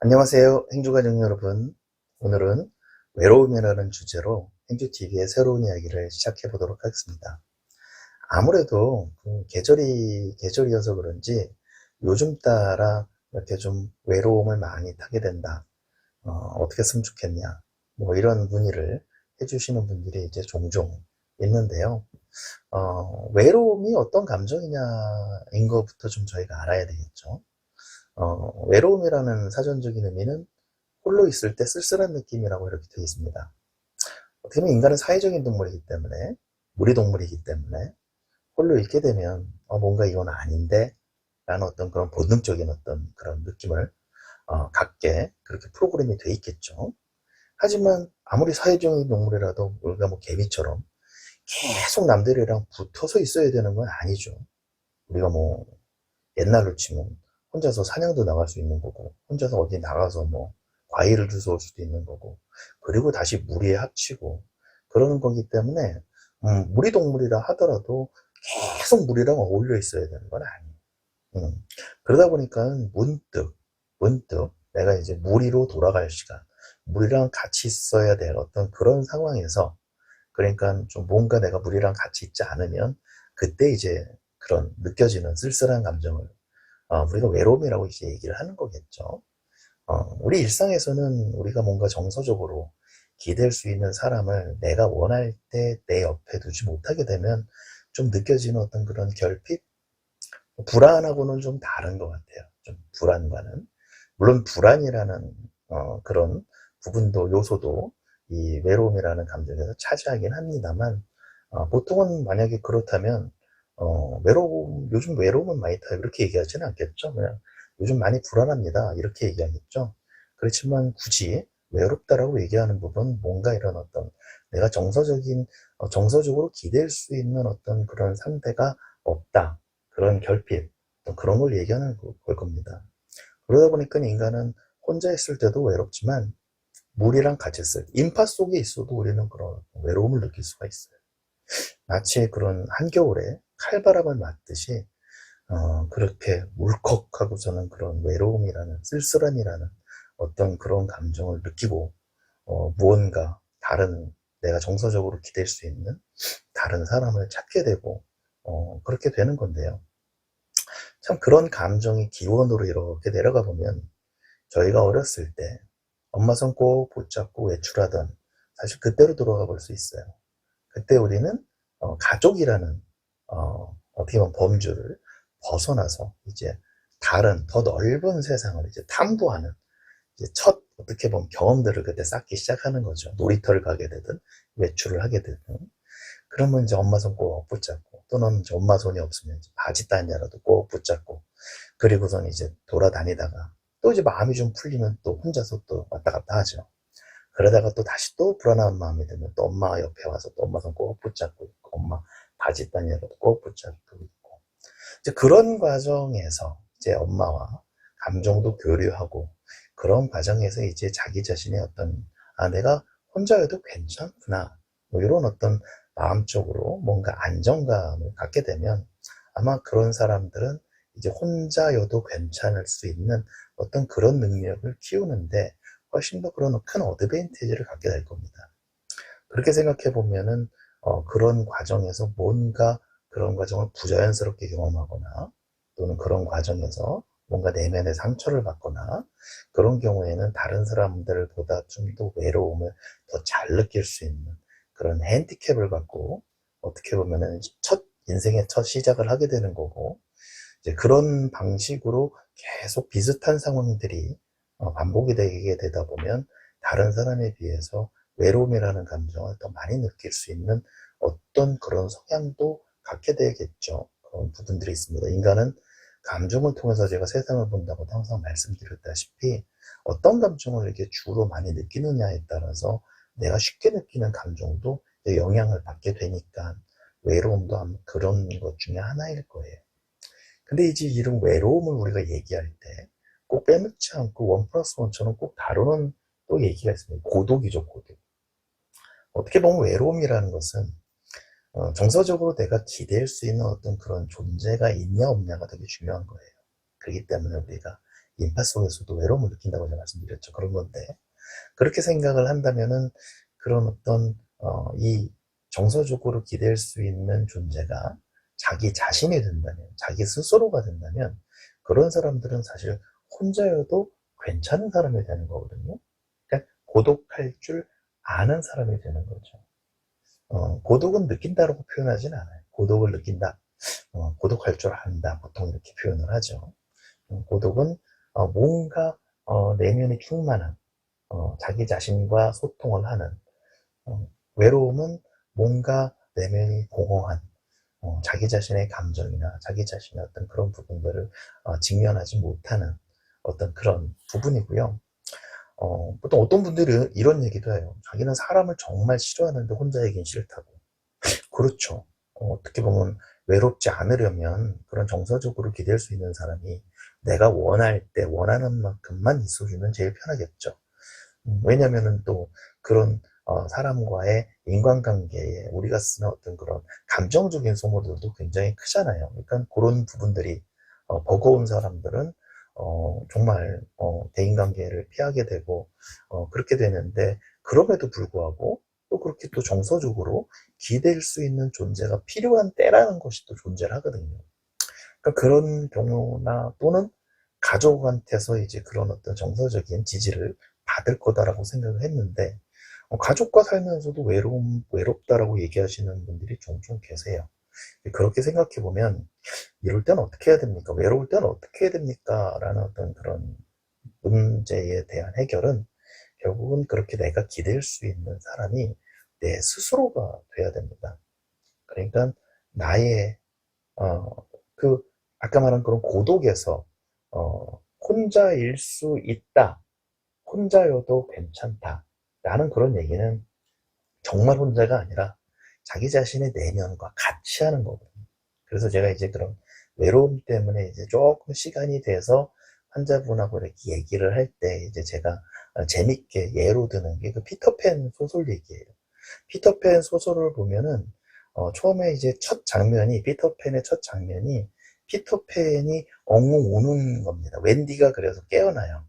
안녕하세요. 행주가족 여러분. 오늘은 외로움이라는 주제로 행주TV의 새로운 이야기를 시작해 보도록 하겠습니다. 아무래도 계절이어서 그런지 요즘 따라 이렇게 좀 외로움을 많이 타게 된다. 어떻게 했으면 좋겠냐. 뭐 이런 문의를 해주시는 분들이 이제 종종 있는데요. 외로움이 어떤 감정이냐인 것부터 좀 저희가 알아야 되겠죠. 외로움이라는 사전적인 의미는 홀로 있을 때 쓸쓸한 느낌이라고 이렇게 되어 있습니다. 어떻게 보면 인간은 사회적인 동물이기 때문에, 무리동물이기 때문에, 홀로 있게 되면, 뭔가 이건 아닌데, 라는 어떤 그런 본능적인 어떤 그런 느낌을, 갖게, 그렇게 프로그램이 돼 있겠죠. 하지만, 아무리 사회적인 동물이라도, 우리가 뭐 개미처럼 계속 남들이랑 붙어서 있어야 되는 건 아니죠. 우리가 뭐, 옛날로 치면, 혼자서 사냥도 나갈 수 있는 거고, 혼자서 어디 나가서 뭐, 과일을 주워올 수도 있는 거고, 그리고 다시 무리에 합치고, 그러는 거기 때문에, 무리동물이라 하더라도 계속 무리랑 어울려 있어야 되는 건 아니에요. 그러다 보니까 문득 내가 이제 무리로 돌아갈 시간, 무리랑 같이 있어야 될 어떤 그런 상황에서, 그러니까 좀 뭔가 내가 무리랑 같이 있지 않으면, 그때 이제 그런 느껴지는 쓸쓸한 감정을 우리가 외로움이라고 이제 얘기를 하는 거겠죠. 우리 일상에서는 우리가 뭔가 정서적으로 기댈 수 있는 사람을 내가 원할 때 내 옆에 두지 못하게 되면 좀 느껴지는 어떤 그런 결핍? 불안하고는 좀 다른 것 같아요. 좀 불안과는. 물론 불안이라는 그런 부분도 요소도 이 외로움이라는 감정에서 차지하긴 합니다만, 보통은 만약에 그렇다면 요즘 외로움은 많이 타요 이렇게 얘기하지는 않겠죠. 그냥 요즘 많이 불안합니다 이렇게 얘기하겠죠. 그렇지만 굳이 외롭다라고 얘기하는 부분, 뭔가 이런 어떤 내가 정서적으로 기댈 수 있는 어떤 그런 상대가 없다, 그런 결핍, 또 그런 걸 얘기하는 걸 겁니다. 그러다 보니까 인간은 혼자 있을 때도 외롭지만, 무리랑 같이 있을 때, 인파 속에 있어도 우리는 그런 외로움을 느낄 수가 있어요. 마치 그런 한겨울에 칼바람을 맞듯이 그렇게 울컥하고 저는 그런 외로움이라는, 쓸쓸함이라는 어떤 그런 감정을 느끼고, 무언가 다른, 내가 정서적으로 기댈 수 있는 다른 사람을 찾게 되고, 그렇게 되는 건데요. 참 그런 감정이 기원으로 이렇게 내려가 보면, 저희가 어렸을 때 엄마 손 꼭 붙잡고 외출하던, 사실 그때로 돌아가 볼 수 있어요. 그때 우리는 가족이라는 어떻게 보면 범주를 벗어나서 이제 다른 더 넓은 세상을 이제 탐구하는, 이제 첫 어떻게 보면 경험들을 그때 쌓기 시작하는 거죠. 놀이터를 가게 되든 외출을 하게 되든. 그러면 이제 엄마 손 꼭 붙잡고, 또는 이제 엄마 손이 없으면 이제 바지 단이라도 꼭 붙잡고, 그리고선 이제 돌아다니다가 또 이제 마음이 좀 풀리면 또 혼자서 또 왔다 갔다 하죠. 그러다가 또 다시 또 불안한 마음이 들면 또 엄마 옆에 와서 또 엄마 손 꼭 붙잡고 있고, 엄마 바지 단이라도 꼭 붙잡고 있고, 이제 그런 과정에서 이제 엄마와 감정도 교류하고, 그런 과정에서 이제 자기 자신의 어떤, 내가 혼자여도 괜찮구나, 뭐 이런 어떤 마음적으로 뭔가 안정감을 갖게 되면, 아마 그런 사람들은 이제 혼자여도 괜찮을 수 있는 어떤 그런 능력을 키우는데 훨씬 더 그런 큰 어드밴티지를 갖게 될 겁니다. 그렇게 생각해 보면은 그런 과정에서 뭔가 그런 과정을 부자연스럽게 경험하거나, 또는 그런 과정에서 뭔가 내면의 상처를 받거나, 그런 경우에는 다른 사람들보다 좀 더 외로움을 더 잘 느낄 수 있는 그런 핸디캡을 갖고, 어떻게 보면은 인생의 첫 시작을 하게 되는 거고, 이제 그런 방식으로 계속 비슷한 상황들이 반복이 되게 되다 보면, 다른 사람에 비해서 외로움이라는 감정을 더 많이 느낄 수 있는 어떤 그런 성향도 갖게 되겠죠. 그런 부분들이 있습니다. 인간은 감정을 통해서 제가 세상을 본다고 항상 말씀드렸다시피, 어떤 감정을 이렇게 주로 많이 느끼느냐에 따라서 내가 쉽게 느끼는 감정도 영향을 받게 되니까, 외로움도 아마 그런 것 중에 하나일 거예요. 근데 이제 이런 외로움을 우리가 얘기할 때 꼭 빼놓지 않고 원 플러스 원처럼 꼭 다루는 또 얘기가 있습니다. 고독이죠, 고독. 어떻게 보면 외로움이라는 것은 정서적으로 내가 기댈 수 있는 어떤 그런 존재가 있냐 없냐가 되게 중요한 거예요. 그렇기 때문에 우리가 인파 속에서도 외로움을 느낀다고 제가 말씀드렸죠. 그런 건데, 그렇게 생각을 한다면은 그런 어떤 이 정서적으로 기댈 수 있는 존재가 자기 자신이 된다면, 자기 스스로가 된다면 그런 사람들은 사실 혼자여도 괜찮은 사람이 되는 거거든요. 그러니까 고독할 줄 아는 사람이 되는 거죠. 고독은 느낀다라고 표현하진 않아요. 고독을 느낀다, 고독할 줄 안다, 보통 이렇게 표현을 하죠. 고독은 뭔가 내면이 충만한, 자기 자신과 소통을 하는, 외로움은 뭔가 내면이 공허한, 자기 자신의 감정이나 자기 자신의 어떤 그런 부분들을 직면하지 못하는 어떤 그런 부분이고요. 보통 어떤 분들은 이런 얘기도 해요. 자기는 사람을 정말 싫어하는데 혼자이긴 싫다고. 그렇죠. 어떻게 보면 외롭지 않으려면 그런 정서적으로 기댈 수 있는 사람이 내가 원할 때 원하는 만큼만 있어주면 제일 편하겠죠. 왜냐면은 또 그런 사람과의 인간관계에 우리가 쓰는 어떤 그런 감정적인 소모들도 굉장히 크잖아요. 그러니까 그런 부분들이 버거운 사람들은 정말 대인관계를 피하게 되고 그렇게 되는데, 그럼에도 불구하고 또 그렇게 또 정서적으로 기댈 수 있는 존재가 필요한 때라는 것이 또 존재를 하거든요. 그러니까 그런 경우나 또는 가족한테서 이제 그런 어떤 정서적인 지지를 받을 거다라고 생각을 했는데, 가족과 살면서도 외롭다라고 얘기하시는 분들이 종종 계세요. 그렇게 생각해 보면 이럴 땐 어떻게 해야 됩니까? 외로울 땐 어떻게 해야 됩니까? 라는 어떤 그런 문제에 대한 해결은 결국은 그렇게 내가 기댈 수 있는 사람이 내 스스로가 돼야 됩니다. 그러니까 나의 어, 그 아까 말한 그런 고독에서 혼자일 수 있다, 혼자여도 괜찮다 라는 그런 얘기는 정말 혼자가 아니라 자기 자신의 내면과 같이 하는 거거든요. 그래서 제가 이제 그런 외로움 때문에 이제 조금 시간이 돼서 환자분하고 이렇게 얘기를 할 때 이제 제가 재밌게 예로 드는 게 그 피터팬 소설 얘기예요. 피터팬 소설을 보면은 처음에 이제 첫 장면이, 피터팬의 첫 장면이 피터팬이 엉엉 우는 겁니다. 웬디가 그래서 깨어나요.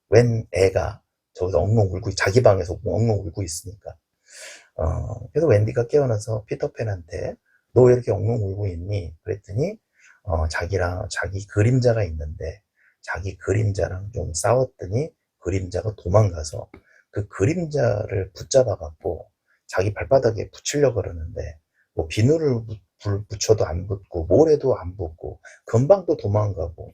웬 애가 저기서 엉엉 울고, 자기 방에서 엉엉 울고 있으니까. 그래서 웬디가 깨어나서 피터팬한테 너 왜 이렇게 엉엉 울고 있니? 그랬더니 자기 그림자가 있는데 자기 그림자랑 좀 싸웠더니 그림자가 도망가서 그 그림자를 붙잡아 갖고 자기 발바닥에 붙이려고 그러는데 뭐 비누를 붙여도 안 붙고 모래도 안 붙고 금방 또 도망가고,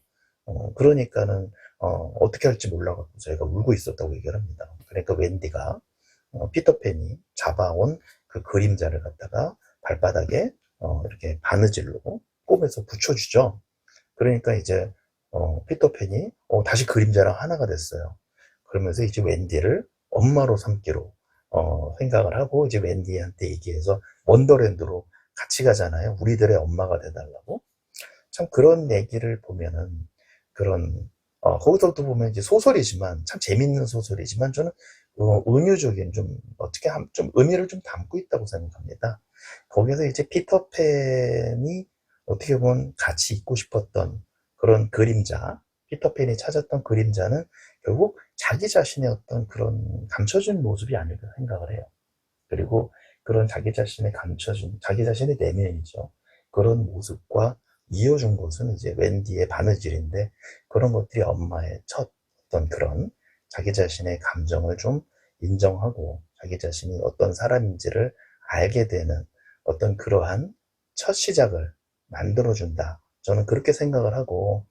그러니까는 어떻게 할지 몰라갖고 저희가 울고 있었다고 얘기를 합니다. 그러니까 웬디가 피터팬이 잡아온 그 그림자를 갖다가 발바닥에 이렇게 바느질로 꿰매서 붙여주죠. 그러니까 이제 피터팬이 다시 그림자랑 하나가 됐어요. 그러면서 이제 웬디를 엄마로 삼기로 생각을 하고 이제 웬디한테 얘기해서 원더랜드로 같이 가잖아요. 우리들의 엄마가 돼달라고. 참 그런 얘기를 보면은 그런 거기서도 보면 이제 소설이지만 참 재밌는 소설이지만 저는 은유적인, 좀 어떻게 좀 의미를 좀 담고 있다고 생각합니다. 거기서 이제 피터팬이 어떻게 보면 같이 있고 싶었던 그런 그림자, 피터팬이 찾았던 그림자는 결국 자기 자신의 어떤 그런 감춰진 모습이 아닐까 생각을 해요. 그리고 그런 자기 자신의 감춰진, 자기 자신의 내면이죠. 그런 모습과 이어준 것은 이제 웬디의 바느질인데, 그런 것들이 엄마의 첫 어떤 그런 자기 자신의 감정을 좀 인정하고 자기 자신이 어떤 사람인지를 알게 되는 어떤 그러한 첫 시작을 만들어준다. 저는 그렇게 생각을 하고,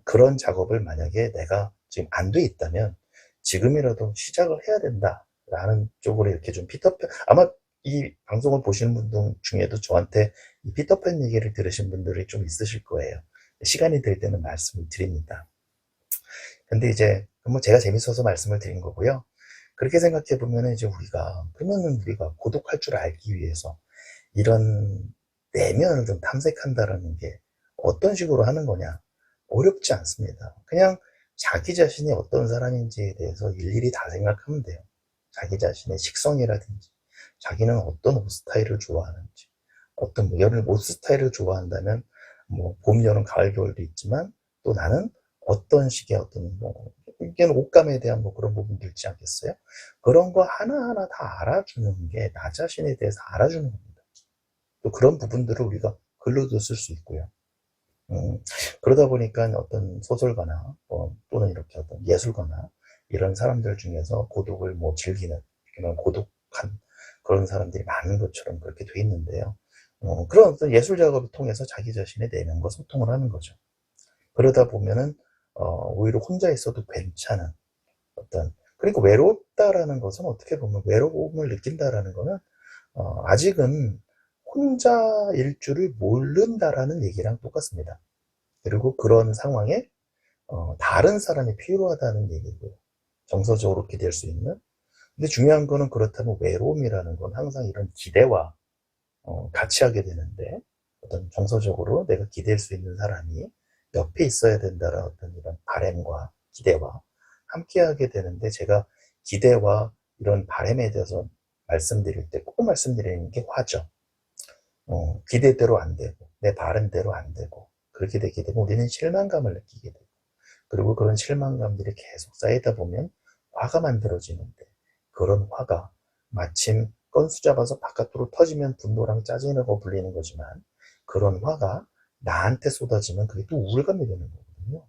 그런 작업을 만약에 내가 지금 안 돼 있다면 지금이라도 시작을 해야 된다라는 쪽으로 이렇게 좀 피터팬, 아마 이 방송을 보시는 분들 중에도 저한테 이 피터팬 얘기를 들으신 분들이 좀 있으실 거예요. 시간이 될 때는 말씀을 드립니다. 근데 이제 뭐 제가 재밌어서 말씀을 드린 거고요. 그렇게 생각해 보면은 이제 그러면은 우리가 고독할 줄 알기 위해서 이런 내면을 좀 탐색한다라는 게 어떤 식으로 하는 거냐? 어렵지 않습니다. 그냥 자기 자신이 어떤 사람인지에 대해서 일일이 다 생각하면 돼요. 자기 자신의 식성이라든지, 자기는 어떤 옷 스타일을 좋아하는지, 뭐 여름 옷 스타일을 좋아한다면, 뭐 봄, 여름, 가을, 겨울도 있지만, 또 나는 어떤 식의 어떤 뭐 이게는 옷감에 대한 뭐 그런 부분도 있지 않겠어요? 그런 거 하나하나 다 알아주는 게 나 자신에 대해서 알아주는 겁니다. 또 그런 부분들을 우리가 글로도 쓸 수 있고요. 그러다 보니까 어떤 소설가나 또는 이렇게 어떤 예술가나 이런 사람들 중에서 고독을 뭐 즐기는 그런 고독한 그런 사람들이 많은 것처럼 그렇게 돼 있는데요. 그런 어떤 예술 작업을 통해서 자기 자신의 내면과 소통을 하는 거죠. 그러다 보면은 오히려 혼자 있어도 괜찮은 어떤, 그리고 외롭다라는 것은 어떻게 보면 외로움을 느낀다라는 거는 아직은 혼자일 줄을 모른다라는 얘기랑 똑같습니다. 그리고 그런 상황에 다른 사람이 필요하다는 얘기고요. 정서적으로 기댈 수 있는. 근데 중요한 거는 그렇다면 외로움이라는 건 항상 이런 기대와 같이 하게 되는데, 어떤 정서적으로 내가 기댈 수 있는 사람이 옆에 있어야 된다는 어떤 이런 바램과 기대와 함께 하게 되는데, 제가 기대와 이런 바램에 대해서 말씀드릴 때 꼭 말씀드리는 게 화죠. 기대대로 안 되고 내 바램대로 안 되고 그렇게 되게 되면 우리는 실망감을 느끼게 되고, 그리고 그런 실망감들이 계속 쌓이다 보면 화가 만들어지는데, 그런 화가 마침 건수 잡아서 바깥으로 터지면 분노랑 짜증이라고 불리는 거지만, 그런 화가 나한테 쏟아지면 그게 또 우울감이 되는 거거든요.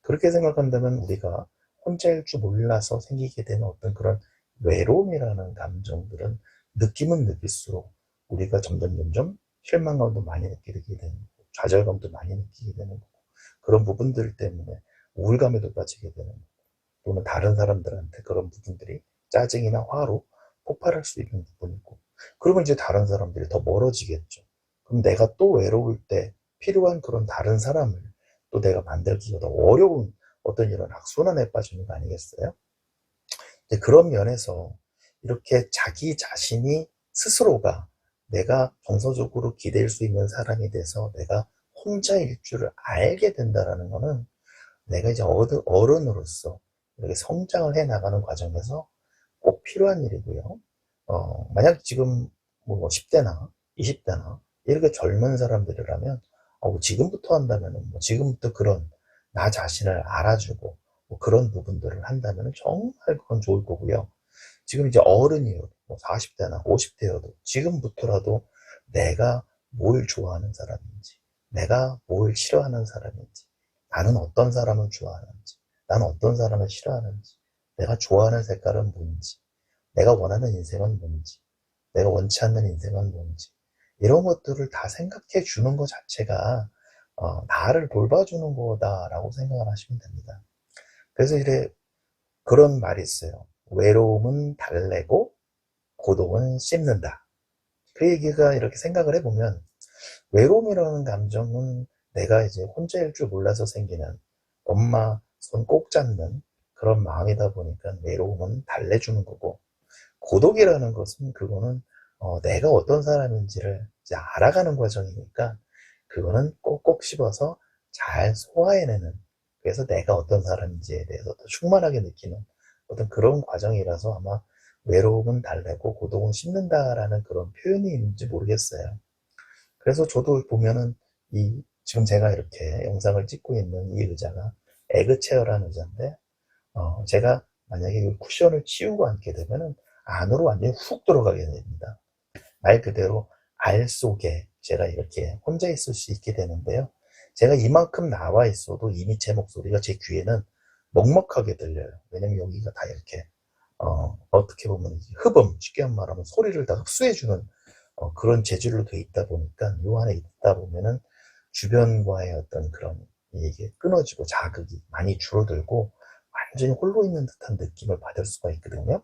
그렇게 생각한다면 우리가 혼자일 줄 몰라서 생기게 되는 어떤 그런 외로움이라는 감정들은 느끼면 느낄수록 우리가 점점 실망감도 많이 느끼게 되는 거고, 좌절감도 많이 느끼게 되는 거고, 그런 부분들 때문에 우울감에도 빠지게 되는 거고, 또는 다른 사람들한테 그런 부분들이 짜증이나 화로 폭발할 수 있는 부분이고, 그러면 이제 다른 사람들이 더 멀어지겠죠. 그럼 내가 또 외로울 때 필요한 그런 다른 사람을 또 내가 만들기가 더 어려운 어떤 이런 악순환에 빠지는 거 아니겠어요? 이제 그런 면에서 이렇게 자기 자신이 스스로가 내가 정서적으로 기댈 수 있는 사람이 돼서 내가 혼자일 줄을 알게 된다라는 거는, 내가 이제 어른으로서 이렇게 성장을 해 나가는 과정에서 꼭 필요한 일이고요. 만약 지금 뭐 10대나 20대나 이렇게 젊은 사람들이라면 지금부터 한다면은 뭐 지금부터 그런 나 자신을 알아주고 뭐 그런 부분들을 한다면 정말 그건 좋을 거고요. 지금 이제 어른이어도 뭐 40대나 50대여도 지금부터라도 내가 뭘 좋아하는 사람인지, 내가 뭘 싫어하는 사람인지, 나는 어떤 사람을 좋아하는지, 나는 어떤 사람을 싫어하는지, 내가 좋아하는 색깔은 뭔지, 내가 원하는 인생은 뭔지, 내가 원치 않는 인생은 뭔지, 이런 것들을 다 생각해 주는 것 자체가 나를 돌봐주는 거다라고 생각을 하시면 됩니다. 그래서 이래 그런 말이 있어요. 외로움은 달래고 고독은 씹는다. 그 얘기가 이렇게 생각을 해보면, 외로움이라는 감정은 내가 이제 혼자일 줄 몰라서 생기는, 엄마 손 꼭 잡는 그런 마음이다 보니까 외로움은 달래주는 거고, 고독이라는 것은 그거는 내가 어떤 사람인지를 이제 알아가는 과정이니까, 그거는 꼭꼭 씹어서 잘 소화해내는, 그래서 내가 어떤 사람인지에 대해서 더 충만하게 느끼는 어떤 그런 과정이라서, 아마 외로움은 달래고 고독은 씹는다라는 그런 표현이 있는지 모르겠어요. 그래서 저도 보면은 지금 제가 이렇게 영상을 찍고 있는 이 의자가 에그체어라는 의자인데, 제가 만약에 이 쿠션을 치우고 앉게 되면은 안으로 완전히 훅 들어가게 됩니다. 말 그대로 알 속에 제가 이렇게 혼자 있을 수 있게 되는데요. 제가 이만큼 나와 있어도 이미 제 목소리가 제 귀에는 먹먹하게 들려요. 왜냐면 여기가 다 이렇게 어떻게 보면 흡음, 쉽게 말하면 소리를 다 흡수해주는 그런 재질로 돼 있다 보니까, 요 안에 있다 보면은 주변과의 어떤 그런 이게 끊어지고 자극이 많이 줄어들고 완전히 홀로 있는 듯한 느낌을 받을 수가 있거든요.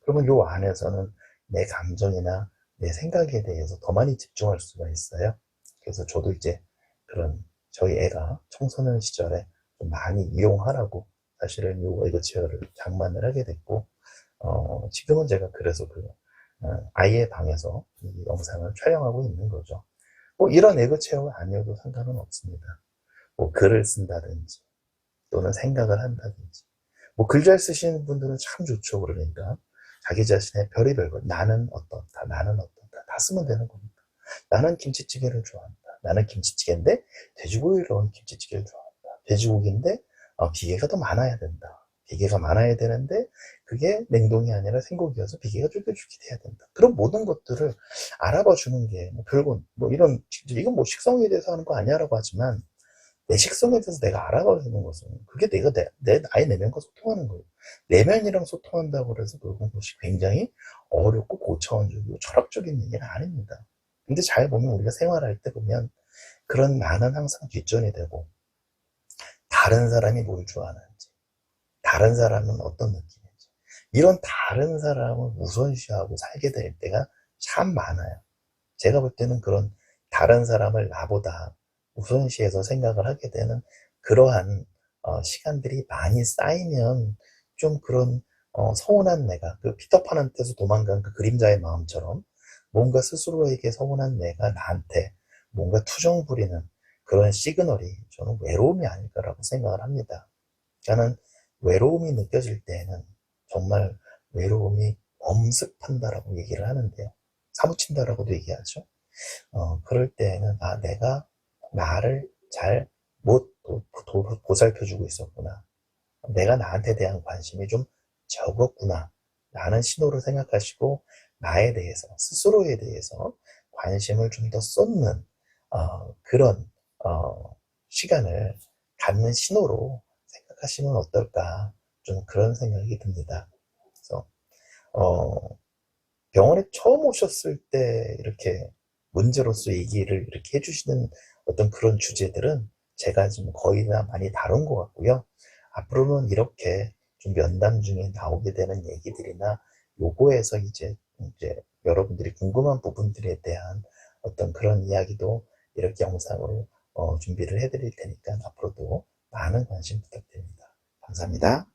그러면 요 안에서는 내 감정이나 내 생각에 대해서 더 많이 집중할 수가 있어요. 그래서 저도 이제 그런 저희 애가 청소년 시절에 좀 많이 이용하라고 사실은 요 에그체어를 장만을 하게 됐고, 지금은 제가 그래서 아이의 방에서 이 영상을 촬영하고 있는 거죠. 뭐 이런 에그체어가 아니어도 상관은 없습니다. 뭐 글을 쓴다든지 또는 생각을 한다든지, 뭐 글 잘 쓰시는 분들은 참 좋죠. 그러니까 자기 자신의 별의별 것, 나는 어떻다, 나는 어떻다, 다 쓰면 되는 겁니다. 나는 김치찌개를 좋아한다. 나는 김치찌개인데 돼지고기를 넣은 김치찌개를 좋아한다. 돼지고기인데 비계가 더 많아야 된다. 비계가 많아야 되는데 그게 냉동이 아니라 생고기여서 비계가 쫄깃쫄깃 해야 된다. 그런 모든 것들을 알아봐 주는 게 뭐 별거 뭐 이런 이건 뭐 식성에 대해서 하는 거 아니야라고 하지만 내 식성에 대해서 내가 알아봐 주는 것은 그게 내가 내 나의 내면과 소통하는 거예요. 내면이랑 소통한다고 해서 그것이 굉장히 어렵고 고차원적이고 철학적인 얘기는 아닙니다. 근데 잘 보면 우리가 생활할 때 보면 그런 나는 항상 뒷전이 되고 다른 사람이 뭘 좋아하는지 다른 사람은 어떤 느낌인지 이런 다른 사람을 우선시하고 살게 될 때가 참 많아요. 제가 볼 때는 그런 다른 사람을 나보다 우선시해서 생각을 하게 되는 그러한 시간들이 많이 쌓이면 좀 그런 서운한 내가 그 피터판한테서 도망간 그 그림자의 마음처럼 뭔가 스스로에게 서운한 내가 나한테 뭔가 투정 부리는 그런 시그널이 저는 외로움이 아닐까라고 생각을 합니다. 저는 외로움이 느껴질 때에는 정말 외로움이 엄습한다라고 얘기를 하는데요. 사무친다라고도 얘기하죠. 그럴 때에는, 아, 내가 나를 잘 못 보살펴주고 있었구나. 내가 나한테 대한 관심이 좀 적었구나. 라는 신호를 생각하시고, 나에 대해서, 스스로에 대해서 관심을 좀 더 쏟는, 그런, 시간을 갖는 신호로 생각하시면 어떨까. 좀 그런 생각이 듭니다. 그래서, 어, 병원에 처음 오셨을 때 이렇게 문제로서 얘기를 이렇게 해주시는 어떤 그런 주제들은 제가 지금 거의 다 많이 다룬 것 같고요. 앞으로는 이렇게 좀 면담 중에 나오게 되는 얘기들이나 요거에서 이제 여러분들이 궁금한 부분들에 대한 어떤 그런 이야기도 이렇게 영상으로 준비를 해드릴 테니까 앞으로도 많은 관심 부탁드립니다. 감사합니다.